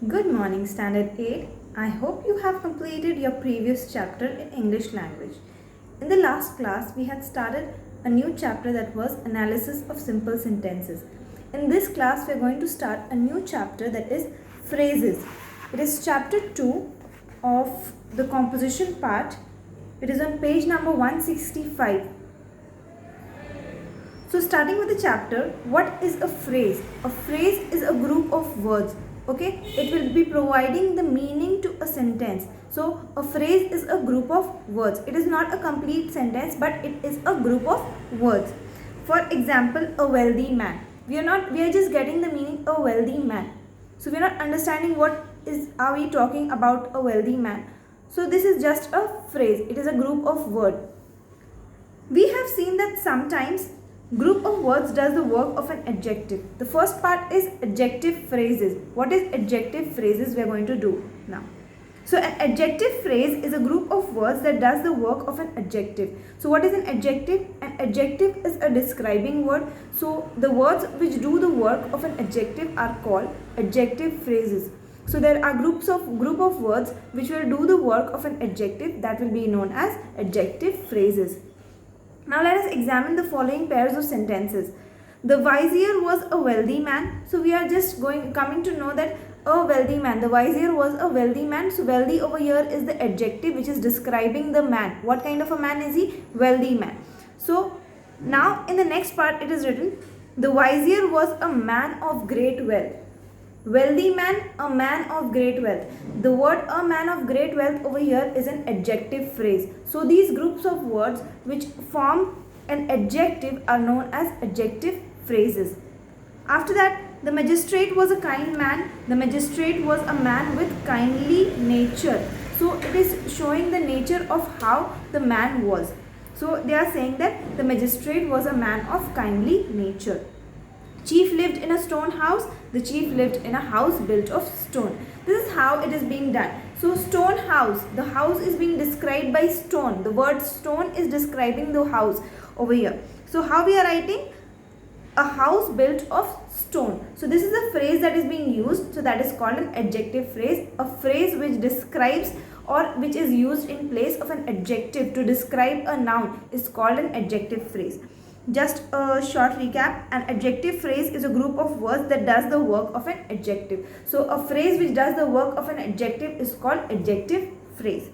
Good morning, Standard 8. I hope you have completed your previous chapter in English language. In the last class, we had started a new chapter that was Analysis of Simple Sentences. In this class, we are going to start a new chapter that is Phrases. It is chapter 2 of the composition part. It is on page number 165. So starting with the chapter, what is a phrase? A phrase is a group of words. Okay, it will be providing the meaning to a sentence. So a phrase is a group of words. It is not a complete sentence, but it is a group of words. For example, a wealthy man. We are just getting the meaning a wealthy man. So we are not understanding are we talking about a wealthy man. So this is just a phrase. It is a group of words. We have seen that sometimes group of words does the work of an adjective. The first part is adjective phrases. What is adjective phrases we are going to do now. So an adjective phrase is a group of words that does the work of an adjective. So what is an adjective? An adjective is a describing word. So the words which do the work of an adjective are called adjective phrases. So there are group of words which will do the work of an adjective, that will be known as adjective phrases. Now let us examine the following pairs of sentences. The vizier was a wealthy man. So we are just coming to know that a wealthy man. The vizier was a wealthy man. So wealthy over here is the adjective which is describing the man. What kind of a man is he? Wealthy man. So now in the next part it is written, the vizier was a man of great wealth. Wealthy man, a man of great wealth. The word a man of great wealth over here is an adjective phrase. So these groups of words which form an adjective are known as adjective phrases. After that, the magistrate was a kind man. The magistrate was a man with kindly nature. So it is showing the nature of how the man was. So they are saying that the magistrate was a man of kindly nature. Chief lived in a stone house. The chief lived in a house built of stone. This is how it is being done. So stone house, the house is being described by stone. The word stone is describing the house over here. So how we are writing? A house built of stone. So this is a phrase that is being used. So that is called an adjective phrase. A phrase which describes or which is used in place of an adjective to describe a noun is called an adjective phrase. Just a short recap, an adjective phrase is a group of words that does the work of an adjective. So a phrase which does the work of an adjective is called adjective phrase.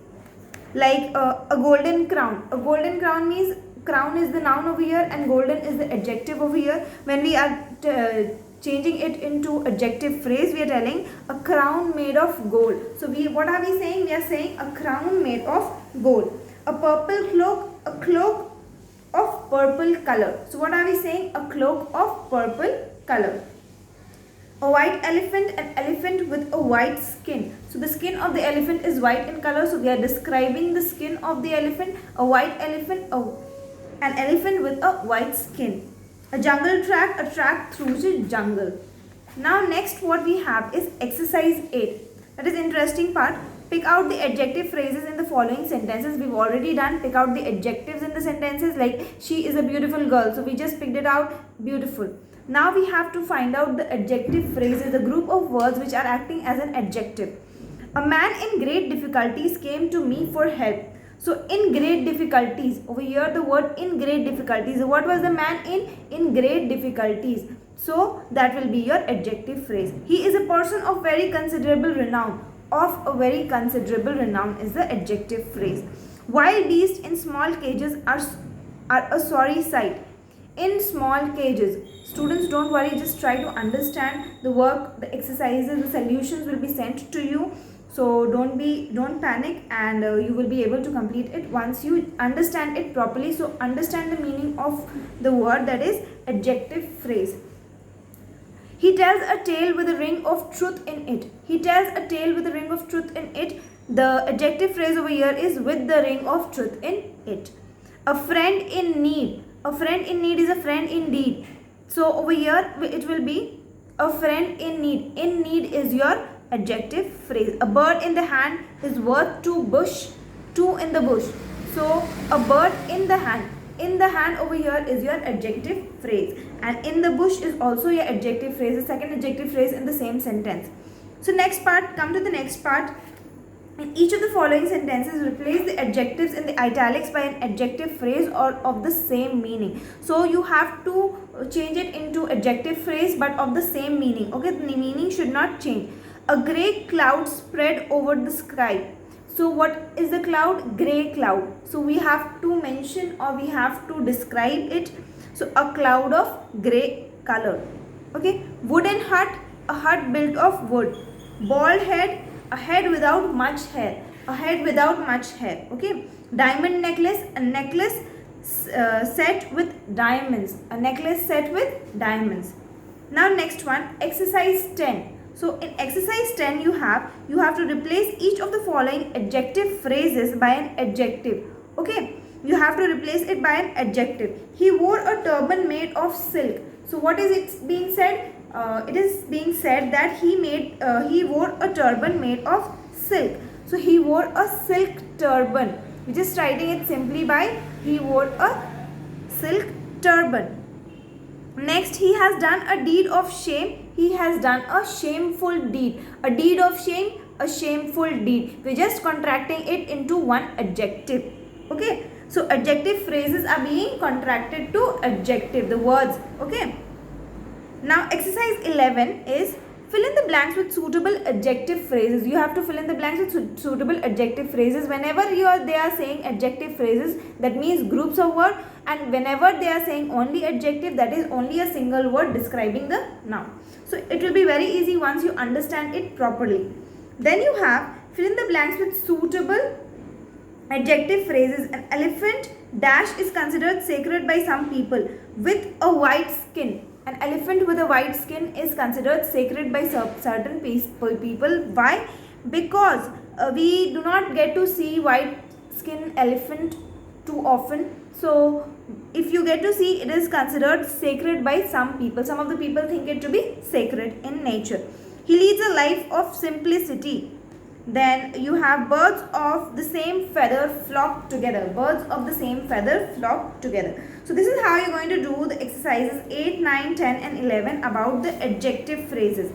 Like a golden crown. A golden crown means crown is the noun over here and golden is the adjective over here. When we are changing it into adjective phrase, we are telling a crown made of gold. So what are we saying? We are saying a crown made of gold. A purple cloak, a cloak of purple color. So what are we saying? A cloak of purple color. A white elephant, an elephant with a white skin. So the skin of the elephant is white in color. So we are describing the skin of the elephant. A white elephant, an elephant with a white skin. A jungle track, a track through the jungle. Now next what we have is exercise 8. That is interesting part. Pick out the adjective phrases in the following sentences. We've already done. Pick out the adjectives in the sentences, like she is a beautiful girl. So we just picked it out, beautiful. Now we have to find out the adjective phrases, the group of words which are acting as an adjective. A man in great difficulties came to me for help. So in great difficulties, over here the word in great difficulties. What was the man in? In great difficulties. So that will be your adjective phrase. He is a person of very considerable renown. Of a very considerable renown is the adjective phrase. Wild beasts in small cages are a sorry sight. In small cages. Students, don't worry, just try to understand the work, the exercises, the solutions will be sent to you. So don't panic, and you will be able to complete it once you understand it properly. So understand the meaning of the word, that is adjective phrase. He tells a tale with a ring of truth in it. He tells a tale with a ring of truth in it. The adjective phrase over here is with the ring of truth in it. A friend in need. A friend in need is a friend indeed. So over here it will be a friend in need. In need is your adjective phrase. A bird in the hand is worth two in the bush. So a bird in the hand. In the hand over here is your adjective phrase, and in the bush is also your adjective phrase, the second adjective phrase in the same sentence. So next part, come to the next part. In each of the following sentences, replace the adjectives in the italics by an adjective phrase or of the same meaning. So you have to change it into adjective phrase but of the same meaning. Okay, the meaning should not change. A grey cloud spread over the sky. So what is the cloud? Grey cloud. So we have to mention or we have to describe it. So a cloud of grey color. Okay, wooden hut, a hut built of wood. Bald head, a head without much hair. A head without much hair. Okay, diamond necklace, a necklace set with diamonds. A necklace set with diamonds. Now next one, exercise 10. So in exercise 10 you have to replace each of the following adjective phrases by an adjective. Okay, you have to replace it by an adjective. He wore a turban made of silk. So what is it being said? It is being said that he wore a turban made of silk. So he wore a silk turban. We're just writing it simply by he wore a silk turban. Next, he has done a deed of shame. He has done a shameful deed. A deed of shame, a shameful deed. We're just contracting it into one adjective. Okay. So adjective phrases are being contracted to adjective, the words. Okay. Now exercise 11 is fill in the blanks with suitable adjective phrases. You have to fill in the blanks with suitable adjective phrases. Whenever they are saying adjective phrases, that means groups of words, and whenever they are saying only adjective, that is only a single word describing the noun. So it will be very easy once you understand it properly. Then you have fill in the blanks with suitable adjective phrases. An elephant dash is considered sacred by some people with a white skin. An elephant with a white skin is considered sacred by certain people. Why? Because we do not get to see white skin elephant too often. So if you get to see, it is considered sacred by some people. Some of the people think it to be sacred in nature. He leads a life of simplicity. Then you have birds of the same feather flock together. Birds of the same feather flock together. So this is how you are going to do the exercises 8, 9, 10 and 11 about the adjective phrases.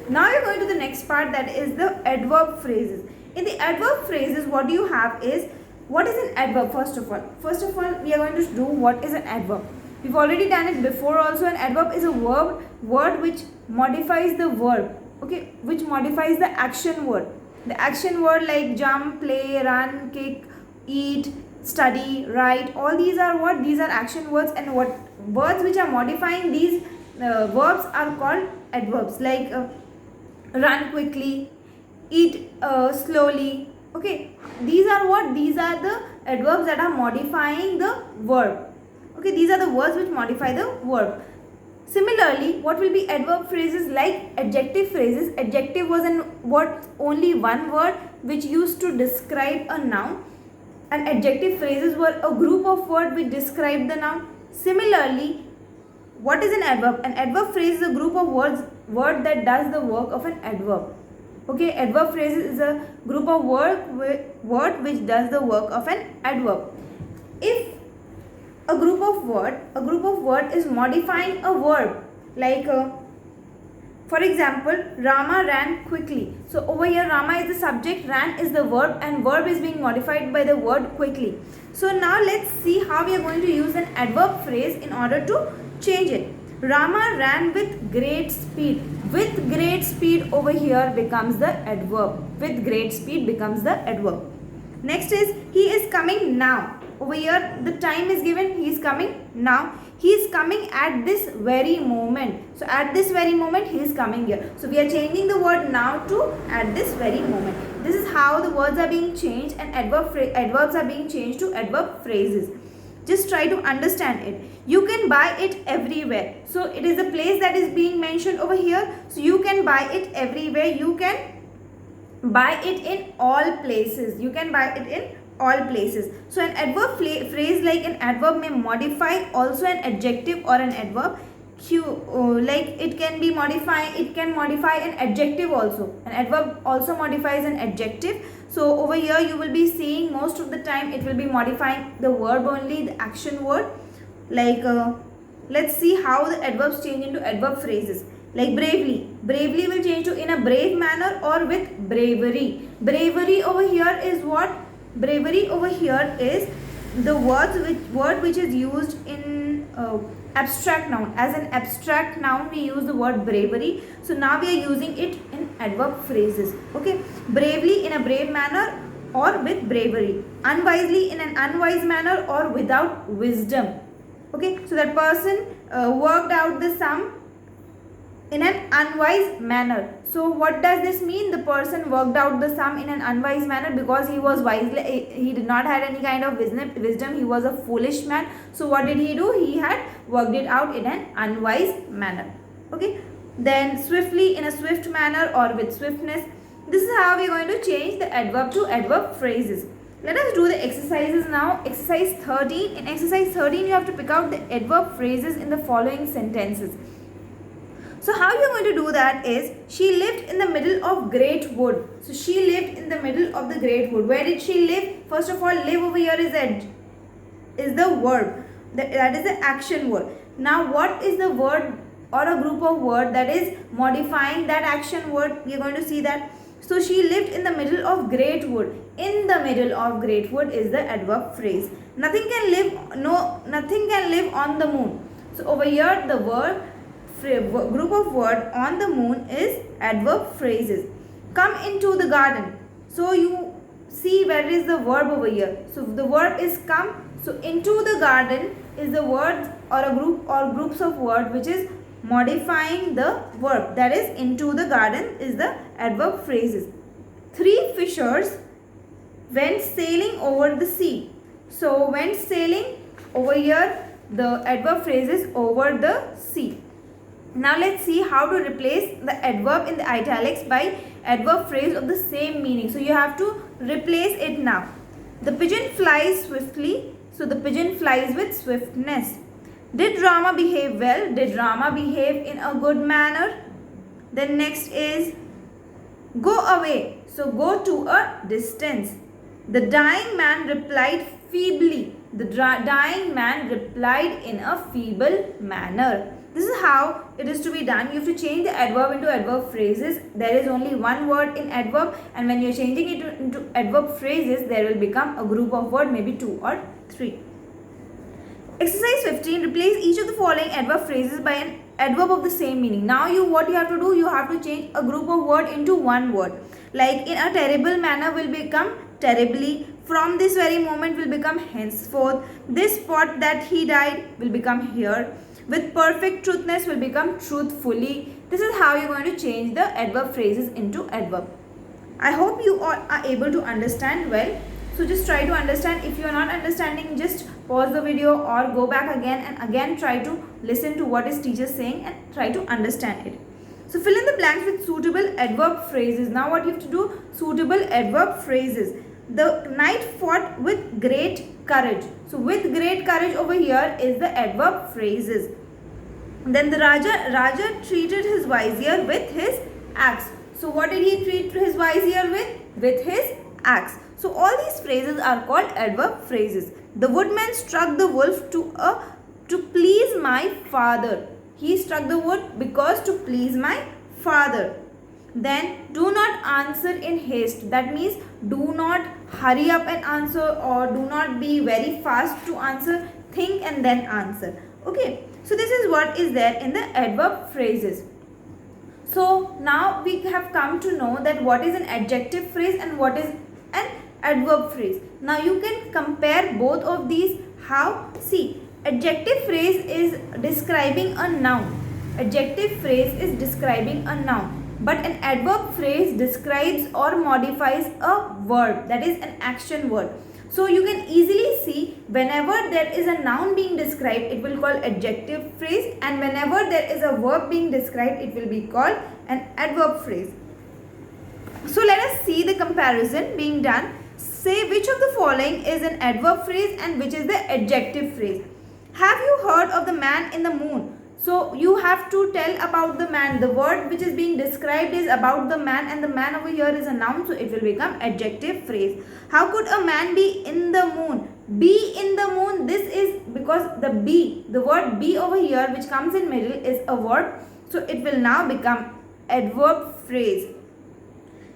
Now you are going to the next part, that is the adverb phrases. In the adverb phrases, what do you have is, what is an adverb first of all? First of all, we are going to do what is an adverb. We've already done it before also. An adverb is a word which modifies the verb. Okay, which modifies the action word. The action word like jump, play, run, kick, eat, study, write, all these are what? These are action words, and what words which are modifying these verbs are called adverbs, like run quickly, eat slowly. Okay, these are what? These are the adverbs that are modifying the verb. Okay, these are the words which modify the verb. Similarly, what will be adverb phrases like adjective phrases? Adjective was only one word which used to describe a noun, and adjective phrases were a group of words which describe the noun. Similarly, what is an adverb? An adverb phrase is a group of word that does the work of an adverb. Okay, adverb phrases is a group of word which does the work of an adverb. If a group of word is modifying a verb, like for example, Rama ran quickly. So over here, Rama is the subject, ran is the verb, and verb is being modified by the word quickly. So now let's see how we are going to use an adverb phrase in order to change it. Rama ran with great speed. With great speed over here becomes the adverb. With great speed becomes the adverb. Next is he is coming now. Over here the time is given, he is coming now. He is coming at this very moment. So at this very moment he is coming here. So we are changing the word now to at this very moment. This is how the words are being changed, and adverbs are being changed to adverb phrases. Just try to understand it. You can buy it everywhere. So it is a place that is being mentioned over here. So you can buy it everywhere. You can buy it in all places. You can buy it in all places. So an adverb phrase like an adverb may modify also an adjective or an adverb. Like it can modify an adjective also. An adverb also modifies an adjective. So over here you will be seeing most of the time it will be modifying the verb only, the action word. Like let's see how the adverbs change into adverb phrases. Like bravely. Bravely will change to in a brave manner or with bravery. Bravery over here is what? Bravery over here is the word which is used in abstract noun. As an abstract noun we use the word bravery. So now we are using it in adverb phrases. Okay. Bravely in a brave manner or with bravery. Unwisely in an unwise manner or without wisdom. Okay. So that person worked out the sum in an unwise manner. So what does this mean? The person worked out the sum in an unwise manner because he was he did not have any kind of wisdom. He was a foolish man. So what did he do? He had worked it out in an unwise manner. Okay. Then swiftly in a swift manner or with swiftness. This is how we are going to change the adverb to adverb phrases. Let us do the exercises now. Exercise 13. In exercise 13 you have to pick out the adverb phrases in the following sentences. So how you are going to do that is, she lived in the middle of great wood. So she lived in the middle of the great wood. Where did she live? First of all, live over here is the verb. That is the action word. Now what is the word or a group of word that is modifying that action word? We are going to see that. So she lived in the middle of great wood. In the middle of great wood is the adverb phrase. Nothing can live on the moon. So over here the group of word on the moon is adverb phrases. Come into the garden. So you see where is the verb over here. So the verb is come. So into the garden is the word or a group or groups of word which is modifying the verb. That is into the garden is the adverb phrases. Three fishers went sailing over the sea. So went sailing over here the adverb phrase is over the sea. Now let's see how to replace the adverb in the italics by adverb phrase of the same meaning. So you have to replace it now. The pigeon flies swiftly. So the pigeon flies with swiftness. Did Rama behave well? Did Rama behave in a good manner? Then next is go away. So go to a distance. The dying man replied feebly. The dying man replied in a feeble manner. This is how it is to be done. You have to change the adverb into adverb phrases. There is only one word in adverb, and when you are changing it into adverb phrases, there will become a group of words, maybe 2 or 3. Exercise 15. Replace each of the following adverb phrases by an adverb of the same meaning. Now what you have to do, you have to change a group of word into one word. Like in a terrible manner will become terribly. From this very moment will become henceforth. This spot that he died will become here. With perfect truthness will become truthfully. This is how you are going to change the adverb phrases into adverb. I hope you all are able to understand well. So just try to understand. If you are not understanding, just pause the video or go back again and again try to listen to what is teacher saying and try to understand it. So fill in the blanks with suitable adverb phrases. Now what you have to do? Suitable adverb phrases. The knight fought with great courage. So with great courage over here is the adverb phrases. Then the Raja treated his vizier with his axe. So what did he treat his vizier with? With his axe. So all these phrases are called adverb phrases. The woodman struck the wolf to please my father. He struck the wood because to please my father. Then do not answer in haste. That means do not hurry up and answer or do not be very fast to answer. Think and then answer. Okay. So this is what is there in the adverb phrases. So now we have come to know that what is an adjective phrase and what is an adverb phrase. Now you can compare both of these. How? See, adjective phrase is describing a noun. Adjective phrase is describing a noun. But an adverb phrase describes or modifies a verb, that is an action word. So you can easily see whenever there is a noun being described, it will call adjective phrase, and whenever there is a verb being described, it will be called an adverb phrase. So let us see the comparison being done. Say which of the following is an adverb phrase and which is the adjective phrase. Have you heard of the man in the moon? So you have to tell about the man. The word which is being described is about the man, and the man over here is a noun, so it will become adjective phrase. How could a man be in the moon? Be in the moon, this is because the be, the word be over here which comes in middle is a verb. So it will now become adverb phrase.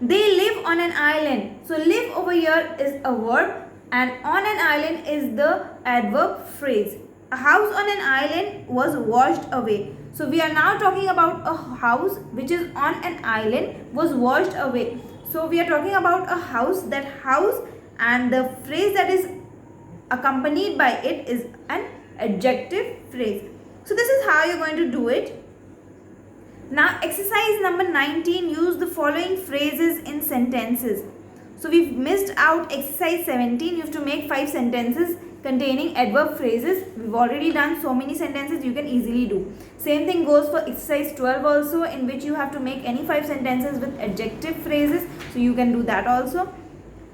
They live on an island. So live over here is a verb and on an island is the adverb phrase. A house on an island was washed away. So we are now talking about a house which is on an island was washed away. So we are talking about a house, that house, and the phrase that is accompanied by it is an adjective phrase. So this is how you're going to do it. Now exercise number 19, use the following phrases in sentences. So we've missed out exercise 17. You have to make 5 sentences containing adverb phrases. We've already done so many sentences, you can easily do. Same thing goes for exercise 12 also, in which you have to make any 5 sentences with adjective phrases. So you can do that also.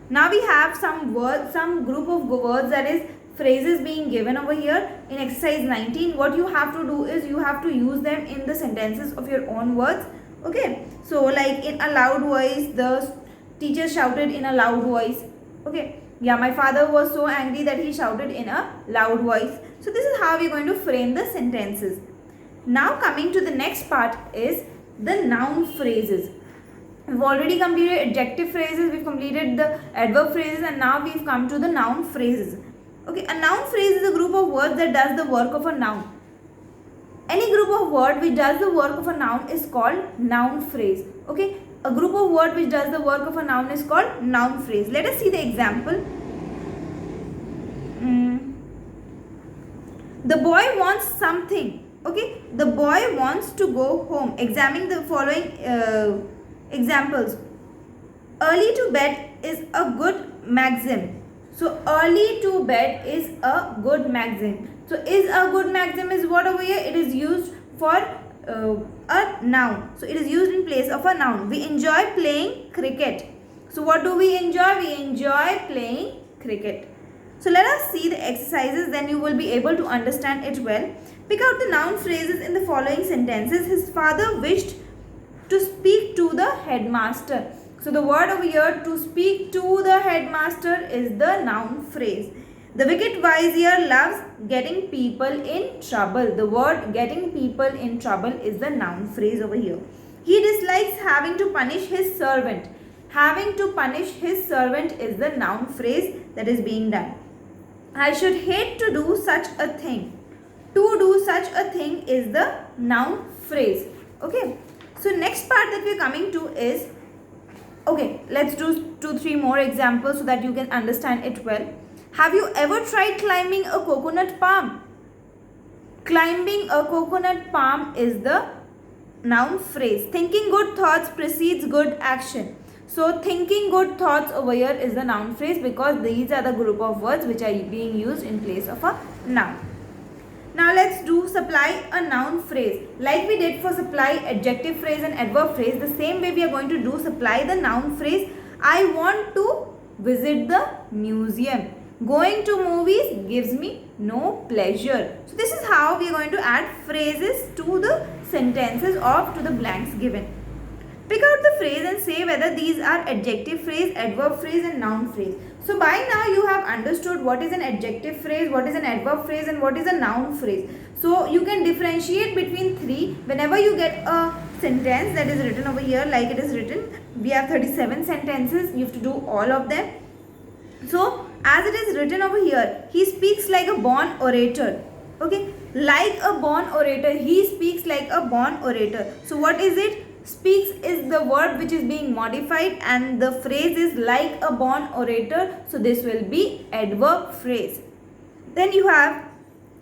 Now we have some words, some group of words, that is phrases being given over here in exercise 19. What you have to do is you have to use them in the sentences of your own words. Okay, so like in a loud voice, the teacher shouted in a loud voice. Okay, yeah, my father was so angry that he shouted in a loud voice. So this is how we are going to frame the sentences. Now coming to the next part is the noun phrases. We've already completed adjective phrases, we've completed the adverb phrases, and now we've come to the noun phrases. Okay, a noun phrase is a group of words that does the work of a noun. Any group of word which does the work of a noun is called noun phrase. Okay, a group of word which does the work of a noun is called noun phrase. Let us see the example. The boy wants something. Okay, the boy wants to go home. Examine the following examples. Early to bed is a good maxim. So early to bed is a good maxim. So is a good maxim is what over here? It is used for a noun. So it is used in place of a noun. We enjoy playing cricket. So what do we enjoy? We enjoy playing cricket. So let us see the exercises, then you will be able to understand it well. Pick out the noun phrases in the following sentences. His father wished to speak to the headmaster. So the word over here, to speak to the headmaster, is the noun phrase. The wicked vizier loves getting people in trouble. The word getting people in trouble is the noun phrase over here. He dislikes having to punish his servant. Having to punish his servant is the noun phrase that is being done. I should hate to do such a thing. To do such a thing is the noun phrase. Okay. So next part that we are coming to is, okay, let's do 2-3 more examples so that you can understand it well. Have you ever tried climbing a coconut palm? Climbing a coconut palm is the noun phrase. Thinking good thoughts precedes good action. So thinking good thoughts over here is the noun phrase, because these are the group of words which are being used in place of a noun. Now let's do supply a noun phrase. Like we did for supply adjective phrase and adverb phrase, the same way we are going to do supply the noun phrase. I want to visit the museum. Going to movies gives me no pleasure. So this is how we are going to add phrases to the sentences or to the blanks given. Pick out the phrase and say whether these are adjective phrase, adverb phrase and noun phrase. So by now you have understood what is an adjective phrase, what is an adverb phrase and what is a noun phrase. So you can differentiate between 3 whenever you get a sentence that is written over here like it is written. We have 37 sentences, you have to do all of them. So as it is written over here, he speaks like a born orator. Okay, like a born orator, he speaks like a born orator. So what is it? Speaks is the word which is being modified and the phrase is like a born orator. So this will be adverb phrase. Then you have,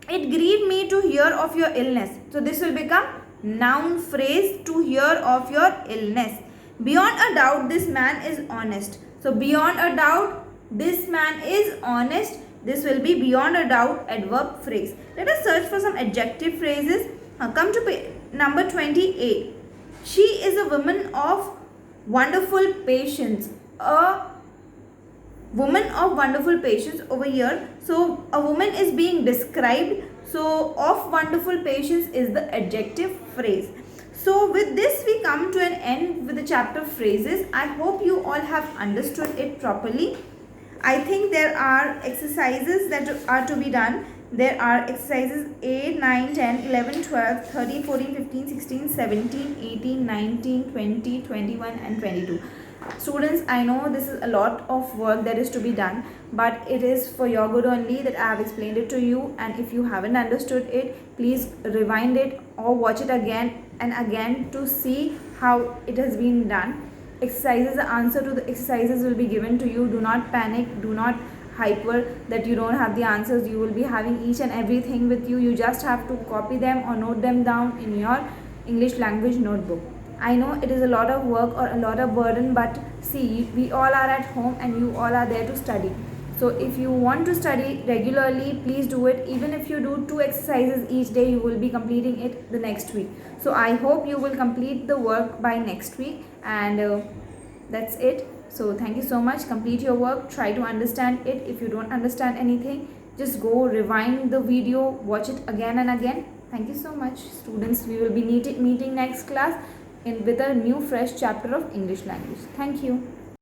it grieved me to hear of your illness. So this will become noun phrase, to hear of your illness. Beyond a doubt, this man is honest. So beyond a doubt, this man is honest. This will be beyond a doubt adverb phrase. Let us search for some adjective phrases. Come to number 28. She is a woman of wonderful patience. A woman of wonderful patience over here. So a woman is being described. So of wonderful patience is the adjective phrase. So with this we come to an end with the chapter phrases. I hope you all have understood it properly. I think there are exercises that are to be done there are exercises 8, 9, 10, 11, 12, 13, 14, 15, 16, 17, 18, 19, 20, 21 and 22. Students, I know this is a lot of work that is to be done, but it is for your good only that I have explained it to you. And if you haven't understood it, please rewind it or watch it again and again to see how it has been done. Exercises, the answer to the exercises will be given to you. Do not panic, do not hyper that you don't have the answers. You will be having each and everything with you. You just have to copy them or note them down in your English language notebook. I know it is a lot of work or a lot of burden, but see, we all are at home and you all are there to study. So if you want to study regularly, please do it. Even if you do 2 exercises each day, you will be completing it the next week. So I hope you will complete the work by next week, and that's it. So thank you so much. Complete your work. Try to understand it. If you don't understand anything, just go rewind the video, watch it again and again. Thank you so much, students. We will be meeting next class with a new fresh chapter of English language. Thank you.